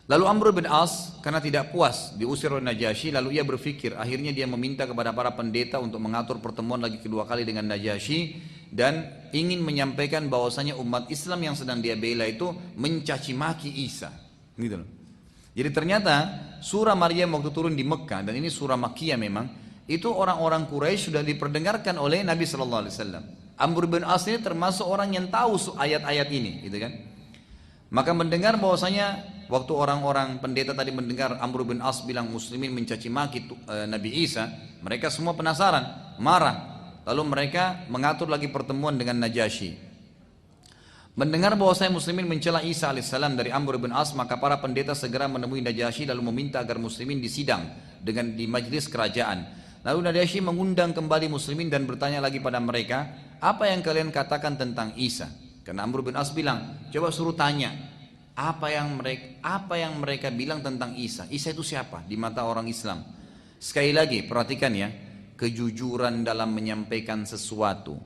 Lalu Amr bin As karena tidak puas diusir oleh Najasyi, lalu ia berpikir, akhirnya dia meminta kepada para pendeta untuk mengatur pertemuan lagi kedua kali dengan Najasyi dan ingin menyampaikan bahwasanya umat Islam yang sedang dia bela itu mencaci maki Isa. Gitu loh. Jadi ternyata surah Maryam waktu turun di Mekah, dan ini surah Makkiyah memang, itu orang-orang Quraisy sudah diperdengarkan oleh Nabi SAW. Amr bin As ini termasuk orang yang tahu ayat-ayat ini, gitu kan? Maka mendengar bahwasanya waktu orang-orang pendeta tadi mendengar Amr bin As bilang muslimin mencaci maki Nabi Isa, mereka semua penasaran, marah. Lalu mereka mengatur lagi pertemuan dengan Najasyi. Mendengar bahwasanya muslimin mencela Isa alaihissalam dari Amr bin As, maka para pendeta segera menemui Najasyi lalu meminta agar muslimin disidang di majlis kerajaan. Lalu Najasyi mengundang kembali muslimin dan bertanya lagi pada mereka, apa yang kalian katakan tentang Isa? Karena Amr bin As bilang, coba suruh tanya apa yang mereka bilang tentang Isa. Isa itu siapa di mata orang Islam? Sekali lagi perhatikan ya, kejujuran dalam menyampaikan sesuatu,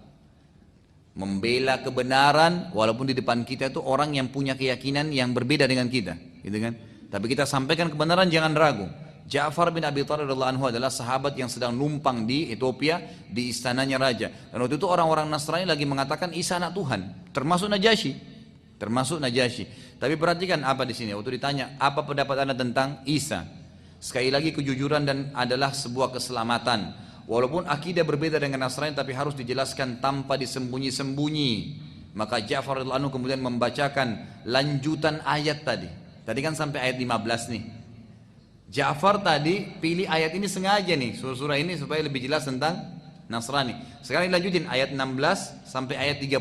membela kebenaran walaupun di depan kita itu orang yang punya keyakinan yang berbeda dengan kita, gitu kan? Tapi kita sampaikan kebenaran, jangan ragu. Ja'far bin Abi Thalib radhiyallahu anhu adalah sahabat yang sedang numpang di Ethiopia di istananya raja. Dan waktu itu orang-orang Nasrani lagi mengatakan Isa anak Tuhan, termasuk Najasyi. Tapi perhatikan apa di sini. Waktu ditanya, apa pendapat Anda tentang Isa? Sekali lagi kejujuran dan adalah sebuah keselamatan. Walaupun akidah berbeda dengan Nasrani, tapi harus dijelaskan tanpa disembunyi-sembunyi. Maka Ja'far radhiyallahu anhu kemudian membacakan lanjutan ayat tadi. Tadi kan sampai ayat 15 nih. Ja'far tadi pilih ayat ini sengaja nih, surah ini supaya lebih jelas tentang Nasrani. Sekarang lanjutin ayat 16 sampai ayat 36.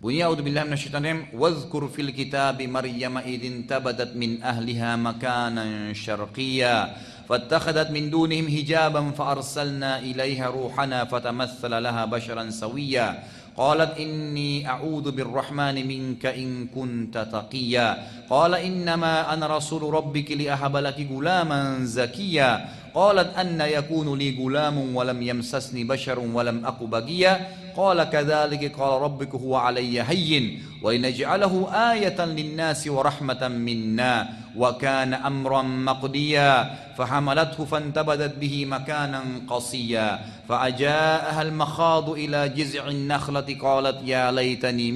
Bunyi a'udzubillahi minasyaitonir rajim, wadhkur fil kitabi Maryam idzin tabadat min ahliha makanan syarqiyya fattakhadhat min dunihim hijaban fa arsalna ilaiha ruhana fatamassala laha basharan sawiyya. قالت إني أعوذ بالرحمن منك إن كنت تقيا قال إنما أنا رسول ربك لأهب لك غلاما زكيا قالت أن يكون لي غلام ولم يمسسني بشر ولم أك بغيا قال كذلك قال ربك هو علي هين ولنجعله آية للناس ورحمة منا وكان أمرا مقضيا فحملته فانتبذت به مكانا قصيا فأجاءها المخاض إلى جذع النخلة قالت يا ليتني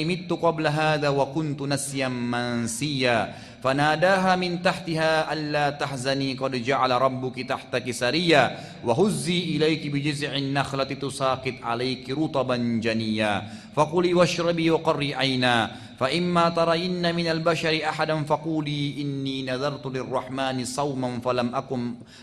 مت قبل هذا وكنت نسيا منسيا فناداها من تحتها ألا تحزني قد جعل ربك تحتك سريا وهزي إليك بجذع النخلة تساقط عليك رطبا جنيا فكلي واشربي وقري عينا فإما ترين من البشر أحدا فقولي إني نذرت للرحمن صوما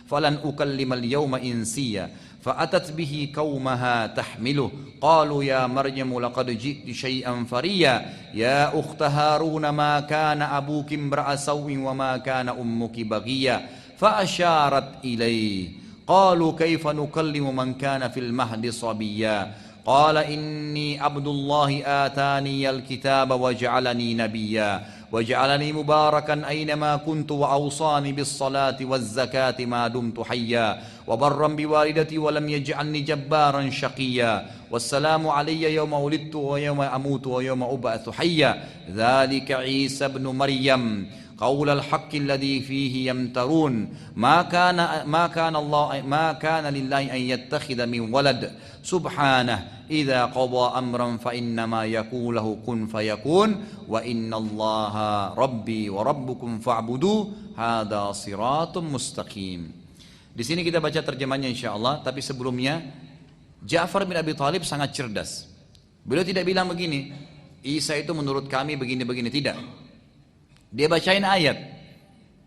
فلن أكلم اليوم إنسيا فأتت به قومها تحمله قالوا يا مريم لقد جئت شيئا فريا يا أخت هارون ما كان أبوك امرأ سوء وما كان أمك بغيا فأشارت إليه قالوا كيف نكلم من كان في المهد صبيا قال إني عبد الله آتاني الكتاب وجعلني نبيا وجعلني مباركا أينما كنت وأوصاني بالصلاة والزكاة ما دمت حيا وبرا بوالدتي ولم يجعلني جبارا شقيا والسلام علي يوم ولدت ويوم أموت ويوم أبعث حيا ذلك عيسى ابن مريم قول الحق الذي فيه يمترون ما كان لله أن يتخذ من ولد سبحانه إذا قضى أمرا فإنما يقول له كن فيكون وإن الله ربي وربكم فاعبدوه هذا صراط مستقيم. Di sini kita baca terjemahnya insyaallah, tapi sebelumnya Ja'far bin Abi Thalib sangat cerdas. Beliau tidak bilang begini, Isa itu menurut kami begini-begini, tidak. Dia bacain ayat.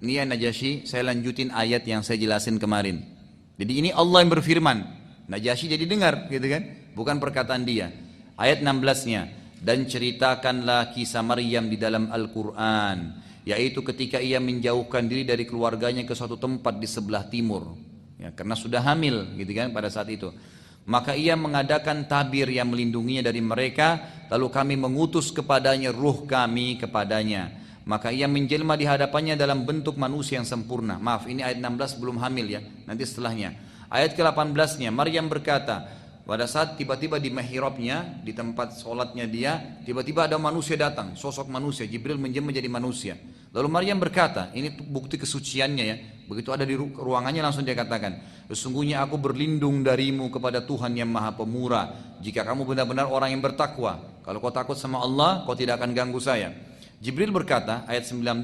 Ini ya Najasyi, saya lanjutin ayat yang saya jelasin kemarin. Jadi ini Allah yang berfirman. Najasyi jadi dengar, gitu kan? Bukan perkataan dia. Ayat 16-nya. Dan ceritakanlah kisah Maryam di dalam Al-Quran, yaitu ketika ia menjauhkan diri dari keluarganya ke suatu tempat di sebelah timur, ya, karena sudah hamil, gitu kan, pada saat itu. Maka ia mengadakan tabir yang melindunginya dari mereka, lalu kami mengutus kepadanya ruh kami kepadanya. Maka ia menjelma di hadapannya dalam bentuk manusia yang sempurna. Maaf, ini ayat 16 belum hamil ya, nanti setelahnya. Ayat ke-18-nya, Maryam berkata, pada saat tiba-tiba di mihrabnya, di tempat sholatnya dia, tiba-tiba ada manusia datang, sosok manusia, Jibril menjadi manusia. Lalu Maryam berkata, ini bukti kesuciannya ya, begitu ada di ruangannya langsung dia katakan, sesungguhnya aku berlindung darimu kepada Tuhan yang maha pemurah, jika kamu benar-benar orang yang bertakwa, kalau kau takut sama Allah, kau tidak akan ganggu saya. Jibril berkata, ayat 19,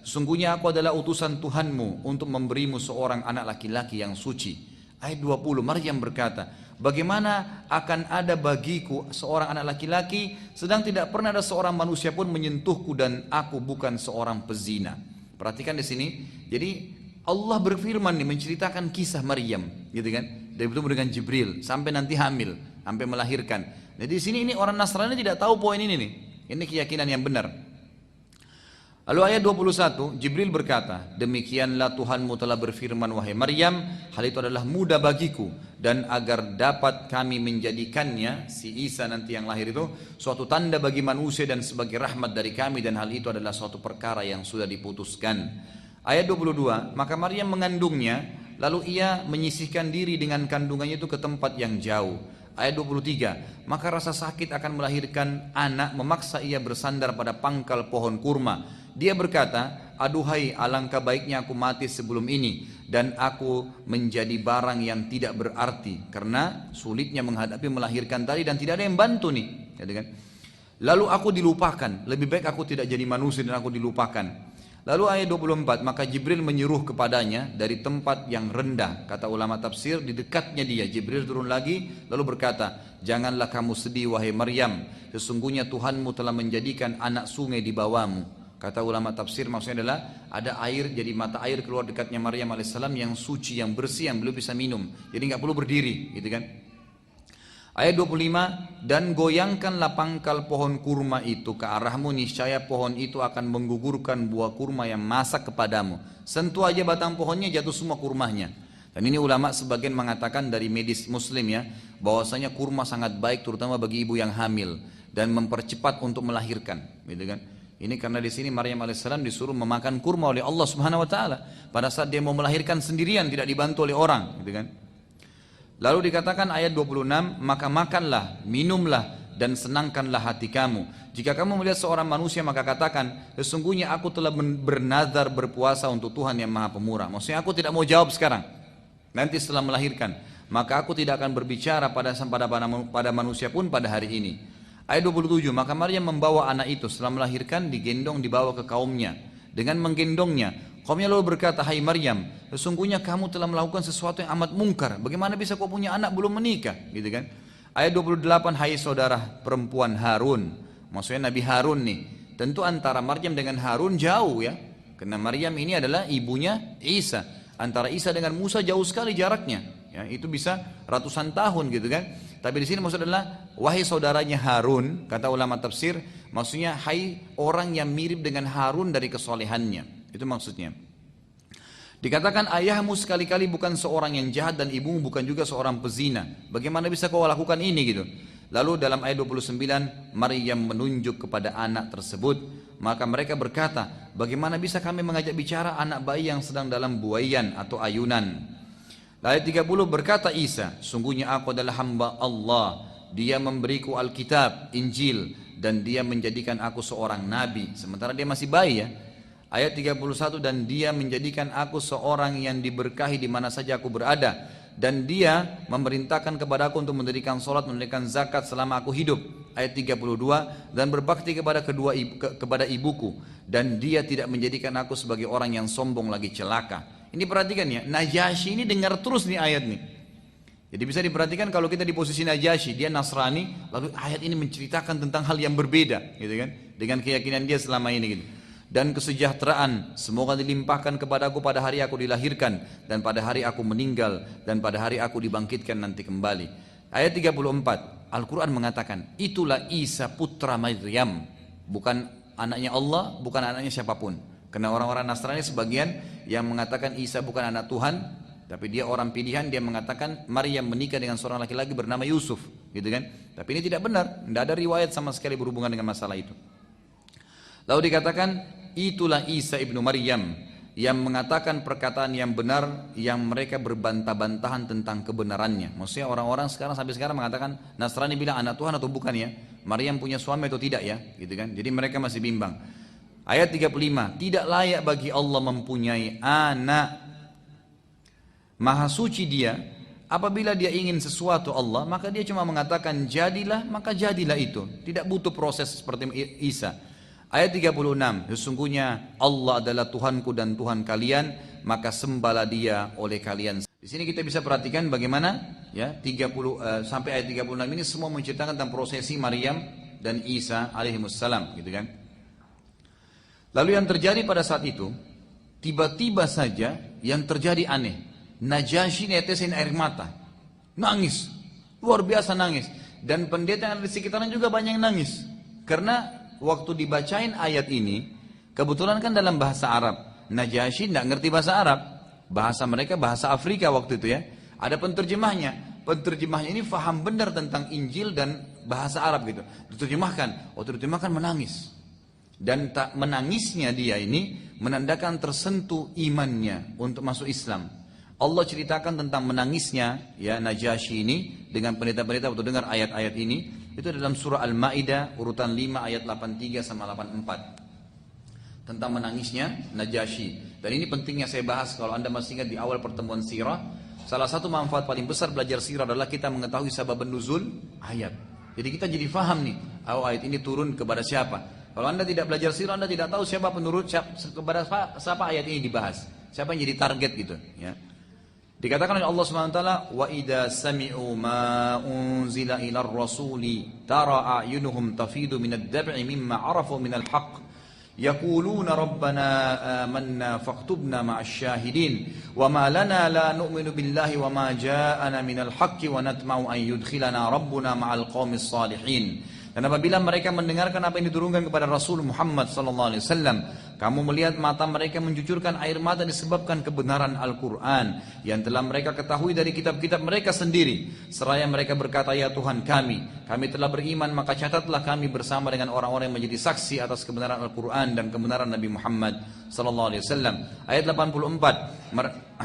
sesungguhnya aku adalah utusan Tuhanmu untuk memberimu seorang anak laki-laki yang suci. Ayat 20, Maryam berkata, bagaimana akan ada bagiku seorang anak laki-laki sedang tidak pernah ada seorang manusia pun menyentuhku dan aku bukan seorang pezina. Perhatikan di sini. Jadi Allah berfirman nih menceritakan kisah Maryam, gitu kan? Dia bertemu dengan Jibril sampai nanti hamil, sampai melahirkan. Jadi di sini ini orang Nasrani tidak tahu poin ini nih. Ini keyakinan yang benar. Lalu ayat 21, Jibril berkata, demikianlah Tuhanmu telah berfirman, wahai Maryam, hal itu adalah mudah bagiku, dan agar dapat kami menjadikannya, si Isa nanti yang lahir itu, suatu tanda bagi manusia dan sebagai rahmat dari kami, dan hal itu adalah suatu perkara yang sudah diputuskan. Ayat 22, maka Maryam mengandungnya, lalu ia menyisihkan diri dengan kandungannya itu ke tempat yang jauh. Ayat 23, maka rasa sakit akan melahirkan anak memaksa ia bersandar pada pangkal pohon kurma. Dia berkata, aduhai alangkah baiknya aku mati sebelum ini dan aku menjadi barang yang tidak berarti karena sulitnya menghadapi melahirkan tadi dan tidak ada yang bantu nih. Lalu aku dilupakan, lebih baik aku tidak jadi manusia dan aku dilupakan. Lalu ayat 24, maka Jibril menyuruh kepadanya dari tempat yang rendah. Kata ulama tafsir, di dekatnya dia, Jibril turun lagi, lalu berkata, janganlah kamu sedih wahai Maryam, sesungguhnya Tuhanmu telah menjadikan anak sungai di bawahmu. Kata ulama tafsir maksudnya adalah ada air, jadi mata air keluar dekatnya Maryam alaihissalam yang suci, yang bersih, yang belum bisa minum. Jadi nggak perlu berdiri, gitu kan? Ayat 25, dan goyangkanlah pangkal pohon kurma itu ke arahmu, niscaya pohon itu akan menggugurkan buah kurma yang masak kepadamu. Sentuh aja batang pohonnya, jatuh semua kurmanya. Dan ini ulama sebagian mengatakan dari medis muslim ya, bahwasanya kurma sangat baik terutama bagi ibu yang hamil dan mempercepat untuk melahirkan, gitu kan? Ini karena di sini Maryam alaihissalam disuruh memakan kurma oleh Allah Subhanahu wa taala pada saat dia mau melahirkan sendirian, tidak dibantu oleh orang, gitu kan? Lalu dikatakan ayat 26, maka makanlah, minumlah dan senangkanlah hati kamu. Jika kamu melihat seorang manusia maka katakan, sesungguhnya aku telah bernazar berpuasa untuk Tuhan yang Maha Pemurah. Maksudnya aku tidak mau jawab sekarang. Nanti setelah melahirkan, maka aku tidak akan berbicara pada manusia pun pada hari ini. Ayat 27, maka Maryam membawa anak itu setelah melahirkan, digendong dibawa ke kaumnya. Dengan menggendongnya, kaumnya lalu berkata, hai Maryam, sesungguhnya kamu telah melakukan sesuatu yang amat mungkar. Bagaimana bisa kau punya anak belum menikah? Gitu kan? Ayat 28, hai saudara perempuan Harun. Maksudnya Nabi Harun nih. Tentu antara Maryam dengan Harun jauh ya. Karena Maryam ini adalah ibunya Isa. Antara Isa dengan Musa jauh sekali jaraknya. Ya, itu bisa ratusan tahun gitu kan. Tapi di sini maksudnya adalah wahai saudaranya Harun, kata ulama tafsir, maksudnya hai orang yang mirip dengan Harun dari kesolehannya. Itu maksudnya. Dikatakan ayahmu sekali-kali bukan seorang yang jahat dan ibumu bukan juga seorang pezina. Bagaimana bisa kau lakukan ini gitu? Lalu dalam ayat 29 Maryam menunjuk kepada anak tersebut. Maka mereka berkata, bagaimana bisa kami mengajak bicara anak bayi yang sedang dalam buaian atau ayunan? Ayat 30 berkata Isa, sungguhnya aku adalah hamba Allah. Dia memberiku Alkitab, Injil, dan dia menjadikan aku seorang nabi. Sementara dia masih bayi ya. Ayat 31, dan dia menjadikan aku seorang yang diberkahi di mana saja aku berada. Dan dia memerintahkan kepada aku untuk mendirikan sholat, menunaikan zakat selama aku hidup. Ayat 32, dan berbakti kepada ibuku. Dan dia tidak menjadikan aku sebagai orang yang sombong lagi celaka. Ini perhatikan ya, Najasyi ini dengar terus nih ayat nih. Jadi bisa diperhatikan kalau kita di posisi Najasyi, dia Nasrani, lalu ayat ini menceritakan tentang hal yang berbeda, gitu kan? Dengan keyakinan dia selama ini gitu. Dan kesejahteraan semoga dilimpahkan kepadaku pada hari aku dilahirkan dan pada hari aku meninggal dan pada hari aku dibangkitkan nanti kembali. Ayat 34, Al-Quran mengatakan, itulah Isa putra Maryam, bukan anaknya Allah, bukan anaknya siapapun. Karena orang-orang Nasrani sebagian yang mengatakan Isa bukan anak Tuhan, tapi dia orang pilihan, dia mengatakan Maryam menikah dengan seorang laki-laki bernama Yusuf, gitu kan? Tapi ini tidak benar, tidak ada riwayat sama sekali berhubungan dengan masalah itu. Lalu dikatakan itulah Isa ibnu Maryam, yang mengatakan perkataan yang benar yang mereka berbantah-bantahan tentang kebenarannya. Maksudnya orang-orang sekarang sampai sekarang mengatakan Nasrani bilang anak Tuhan atau bukan ya, Maryam punya suami atau tidak ya, gitu kan. Jadi mereka masih bimbang. Ayat 35, tidak layak bagi Allah mempunyai anak, maha suci dia. Apabila dia ingin sesuatu Allah, maka dia cuma mengatakan jadilah, maka jadilah itu. Tidak butuh proses seperti Isa. Ayat 36, sesungguhnya Allah adalah Tuhanku dan Tuhan kalian, maka sembahlah Dia oleh kalian. Di sini kita bisa perhatikan bagaimana ya 30 sampai ayat 36 ini semua menceritakan tentang prosesi Maryam dan Isa alaihimussalam, gitu kan. Lalu yang terjadi pada saat itu, tiba-tiba saja yang terjadi aneh. Najasyi netesin air mata, nangis, luar biasa nangis, dan pendeta yang ada di sekitarnya juga banyak yang nangis, karena waktu dibacain ayat ini, kebetulan kan dalam bahasa Arab. Najasyi tidak ngerti bahasa Arab. Bahasa mereka bahasa Afrika waktu itu ya. Ada penterjemahnya. Penterjemahnya ini faham benar tentang Injil dan bahasa Arab gitu. Diterjemahkan. Waktu diterjemahkan menangis. Dan tak menangisnya dia ini menandakan tersentuh imannya untuk masuk Islam. Allah ceritakan tentang menangisnya ya Najasyi ini dengan pendeta-pendeta waktu dengar ayat-ayat ini. Itu dalam surah Al-Ma'idah urutan 5 ayat 83 sama 84. Tentang menangisnya Najasyi. Dan ini pentingnya saya bahas kalau Anda masih ingat di awal pertemuan sirah. Salah satu manfaat paling besar belajar sirah adalah kita mengetahui sabab nuzul ayat. Jadi kita jadi faham nih, ayat ini turun kepada siapa. Kalau Anda tidak belajar sirah, Anda tidak tahu siapa penurut, kepada siapa ayat ini dibahas. Siapa yang jadi target gitu ya. Dikatakan oleh Allah SWT, wa idza sami'u ma unzila ilar rasuli tara a'yunuhum tafidu minad dab'i mimma arafu minal haqq yaquluna rabbana amanna faktubna ma'asy syahidin wa ma lana la nu'minu billahi wa ma ja'ana minal haqqi wa natma'u an yudkhilana rabbuna ma'al qaumis salihin. Dan apabila mereka mendengarkan apa yang diturunkan kepada Rasul Muhammad SAW, kamu melihat mata mereka mencucurkan air mata disebabkan kebenaran Al-Quran yang telah mereka ketahui dari kitab-kitab mereka sendiri. Seraya mereka berkata, ya Tuhan kami telah beriman, maka catatlah kami bersama dengan orang-orang yang menjadi saksi atas kebenaran Al-Quran dan kebenaran Nabi Muhammad SAW. Ayat 84,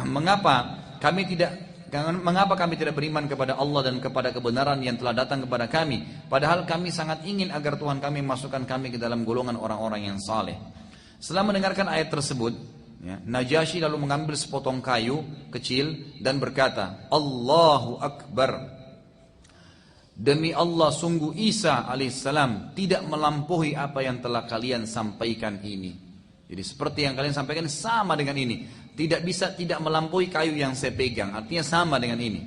Mengapa kami tidak beriman kepada Allah dan kepada kebenaran yang telah datang kepada kami, padahal kami sangat ingin agar Tuhan kami masukkan kami ke dalam golongan orang-orang yang saleh. Setelah mendengarkan ayat tersebut ya, Najasyi lalu mengambil sepotong kayu kecil dan berkata, Allahu Akbar, demi Allah sungguh Isa alaihissalam tidak melampaui apa yang telah kalian sampaikan ini. Jadi seperti yang kalian sampaikan sama dengan ini. Tidak bisa tidak melampaui kayu yang saya pegang. Artinya sama dengan ini.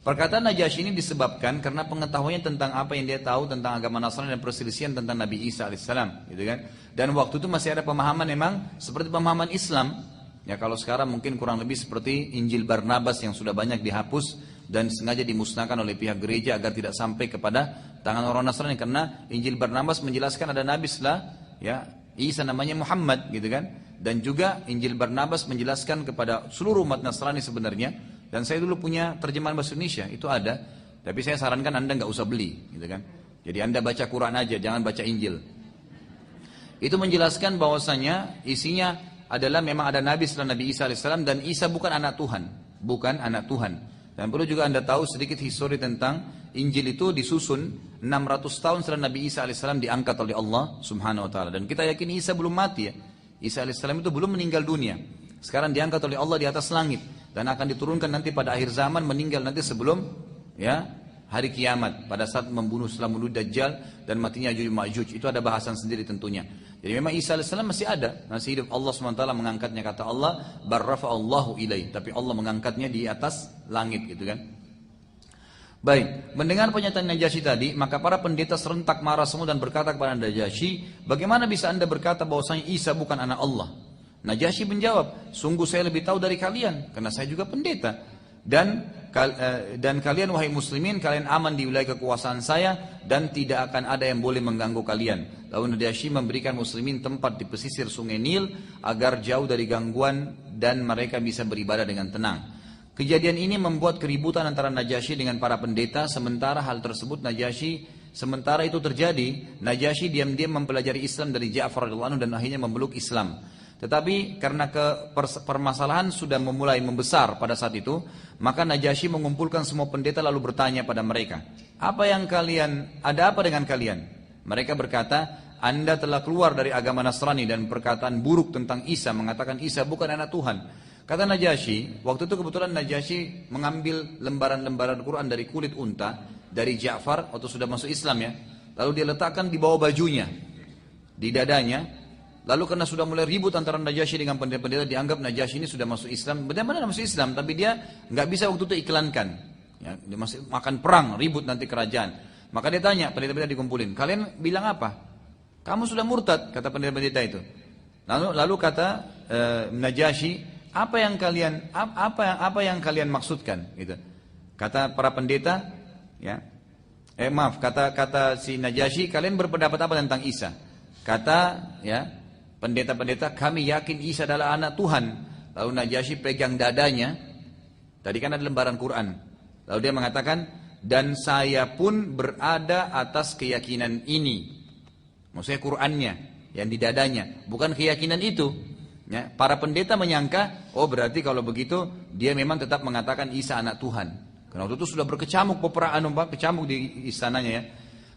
Perkataan Najasyi ini disebabkan karena pengetahuannya tentang apa yang dia tahu tentang agama Nasrani dan perselisihan tentang Nabi Isa alaihissalam, gitu kan? Dan waktu itu masih ada pemahaman memang seperti pemahaman Islam. Ya kalau sekarang mungkin kurang lebih seperti Injil Barnabas yang sudah banyak dihapus dan sengaja dimusnahkan oleh pihak gereja agar tidak sampai kepada tangan orang Nasrani, karena Injil Barnabas menjelaskan ada nabi setelah ya Isa namanya Muhammad, gitu kan? Dan juga Injil Barnabas menjelaskan kepada seluruh umat Nasrani sebenarnya. Dan saya dulu punya terjemahan bahasa Indonesia, itu ada. Tapi saya sarankan Anda nggak usah beli, gitu kan? Jadi Anda baca Quran aja, jangan baca Injil. Itu menjelaskan bahwasanya isinya adalah memang ada Nabi setelah Nabi Isa alaihissalam, dan Isa bukan anak Tuhan, bukan anak Tuhan. Dan perlu juga Anda tahu sedikit histori tentang Injil itu disusun 600 tahun setelah Nabi Isa alaihissalam diangkat oleh Allah subhanahu wa ta'ala. Dan kita yakin Isa belum mati ya. Isa alaihissalam itu belum meninggal dunia. Sekarang diangkat oleh Allah di atas langit. Dan akan diturunkan nanti pada akhir zaman, meninggal nanti sebelum ya hari kiamat. Pada saat setelah membunuh Dajjal dan matinya Ya'juj Ma'juj. Itu ada bahasan sendiri tentunya. Jadi memang Isa alaihissalam masih ada. Masih hidup. Allah SWT mengangkatnya, kata Allah, barrafa'allahu ilaih. Tapi Allah mengangkatnya di atas langit, gitu kan. Baik, mendengar pernyataan Najasyi tadi, maka para pendeta serentak marah semua dan berkata kepada Najasyi, bagaimana bisa Anda berkata bahwasanya Isa bukan anak Allah? Najasyi menjawab, sungguh saya lebih tahu dari kalian, karena saya juga pendeta. Dan kalian wahai muslimin, kalian aman di wilayah kekuasaan saya, dan tidak akan ada yang boleh mengganggu kalian. Lalu Najasyi memberikan muslimin tempat di pesisir sungai Nil, agar jauh dari gangguan dan mereka bisa beribadah dengan tenang. Kejadian ini membuat keributan antara Najasyi dengan para pendeta. Sementara itu terjadi, Najasyi diam-diam mempelajari Islam dari Ja'far radhiyallahu anhu dan akhirnya memeluk Islam. Tetapi karena permasalahan sudah memulai membesar pada saat itu, maka Najasyi mengumpulkan semua pendeta lalu bertanya pada mereka, ada apa dengan kalian? Mereka berkata, Anda telah keluar dari agama Nasrani dan perkataan buruk tentang Isa, mengatakan Isa bukan anak Tuhan. Kata Najasyi, waktu itu kebetulan Najasyi mengambil lembaran-lembaran Quran dari kulit unta, dari Ja'far, waktu sudah masuk Islam ya. Lalu dia letakkan di bawah bajunya, di dadanya. Lalu karena sudah mulai ribut antara Najasyi dengan pendeta-pendeta, dianggap Najasyi ini sudah masuk Islam. Benar-benar masuk Islam, tapi dia nggak bisa waktu itu iklankan. Ya, dia masih makan perang, ribut nanti kerajaan. Maka dia tanya, pendeta-pendeta dikumpulin, kalian bilang apa? Kamu sudah murtad, kata pendeta-pendeta itu. Lalu kata Najasyi, apa yang kalian maksudkan? Gitu. Kata para pendeta, ya, kata si Najasyi, kalian berpendapat apa tentang Isa? Kata ya pendeta-pendeta, kami yakin Isa adalah anak Tuhan. Lalu Najasyi pegang dadanya, tadi kan ada lembaran Quran. Lalu dia mengatakan, dan saya pun berada atas keyakinan ini. Maksudnya Qurannya, yang di dadanya, bukan keyakinan itu. Ya, para pendeta menyangka, oh berarti kalau begitu dia memang tetap mengatakan Isa anak Tuhan. Karena waktu itu sudah berkecamuk kecamuk di istananya ya.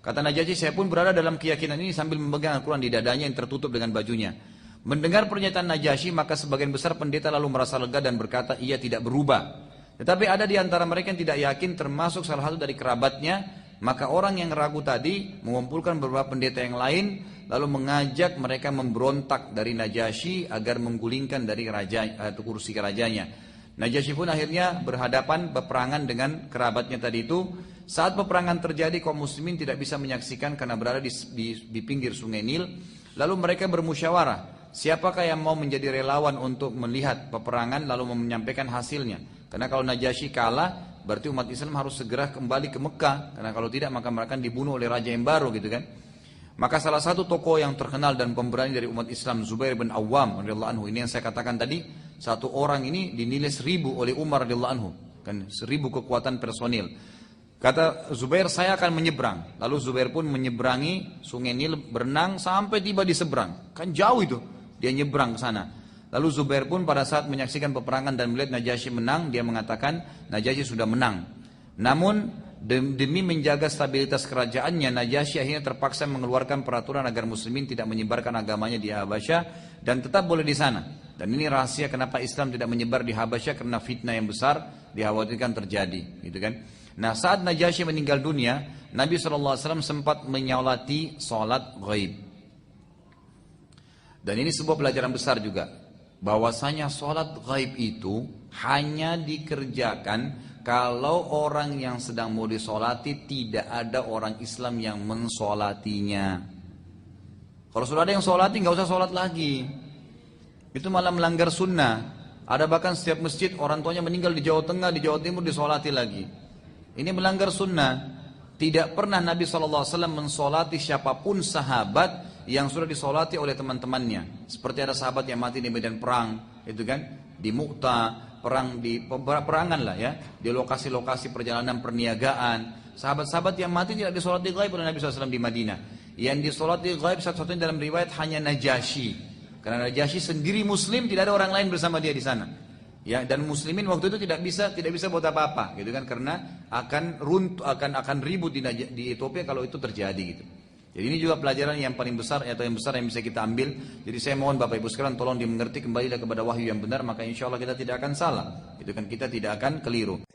Kata Najasyi, saya pun berada dalam keyakinan ini sambil memegang Al-Quran di dadanya yang tertutup dengan bajunya. Mendengar pernyataan Najasyi, maka sebagian besar pendeta lalu merasa lega dan berkata, ia tidak berubah. Tetapi ada di antara mereka yang tidak yakin, termasuk salah satu dari kerabatnya. Maka orang yang ragu tadi mengumpulkan beberapa pendeta yang lain, lalu mengajak mereka memberontak dari Najasyi agar menggulingkan dari kursi kerajanya. Najasyi pun akhirnya berperangan dengan kerabatnya tadi itu. Saat peperangan terjadi, kaum muslimin tidak bisa menyaksikan karena berada di pinggir sungai Nil. Lalu mereka bermusyawarah, siapakah yang mau menjadi relawan untuk melihat peperangan lalu menyampaikan hasilnya. Karena kalau Najasyi kalah, berarti umat Islam harus segera kembali ke Mekah. Karena kalau tidak, maka mereka akan dibunuh oleh raja yang baru gitu kan. Maka salah satu tokoh yang terkenal dan pemberani dari umat Islam, Zubair bin Awam radhiyallahu anhu, ini yang saya katakan tadi, satu orang ini dinilai 1000 oleh Umar radhiyallahu anhu, kan 1000 kekuatan personil. Kata Zubair, saya akan menyeberang. Lalu Zubair pun menyeberangi sungai Nil, berenang sampai tiba di seberang. Kan jauh itu, dia nyebrang ke sana. Lalu Zubair pun pada saat menyaksikan peperangan dan melihat Najasyi menang, dia mengatakan Najasyi sudah menang. Namun demi menjaga stabilitas kerajaannya, Najasyi akhirnya terpaksa mengeluarkan peraturan agar muslimin tidak menyebarkan agamanya di Habasyah dan tetap boleh di sana. Dan ini rahasia kenapa Islam tidak menyebar di Habasyah, karena fitnah yang besar dikhawatirkan terjadi, gitu kan. Nah, saat Najasyi meninggal dunia, Nabi SAW sempat menyolati sholat ghaib. Dan ini sebuah pelajaran besar juga, bahwasanya sholat ghaib itu hanya dikerjakan kalau orang yang sedang mau disolati tidak ada orang Islam yang mensolatinya. Kalau sudah ada yang solati, nggak usah sholat lagi. Itu malah melanggar sunnah. Ada bahkan setiap masjid orang tuanya meninggal di Jawa Tengah, di Jawa Timur disolati lagi. Ini melanggar sunnah. Tidak pernah Nabi SAW mensolati siapapun sahabat yang sudah disolati oleh teman-temannya. Seperti ada sahabat yang mati di medan perang, itu kan, di Mu'tah, perang di peperangan lah ya, di lokasi-lokasi perjalanan perniagaan. Sahabat-sahabat yang mati tidak disolati ghaib oleh Nabi SAW di Madinah. Yang disolati ghaib satu-satunya dalam riwayat hanya Najasyi. Karena Najasyi sendiri Muslim, tidak ada orang lain bersama dia di sana. Ya, dan muslimin waktu itu tidak bisa buat apa-apa gitu kan, karena akan ribut di Ethiopia kalau itu terjadi gitu. Jadi ini juga pelajaran yang paling besar atau yang besar yang bisa kita ambil. Jadi saya mohon Bapak Ibu sekalian tolong dimengerti, kembalilah kepada wahyu yang benar, maka insya Allah kita tidak akan salah. Itu kan, kita tidak akan keliru.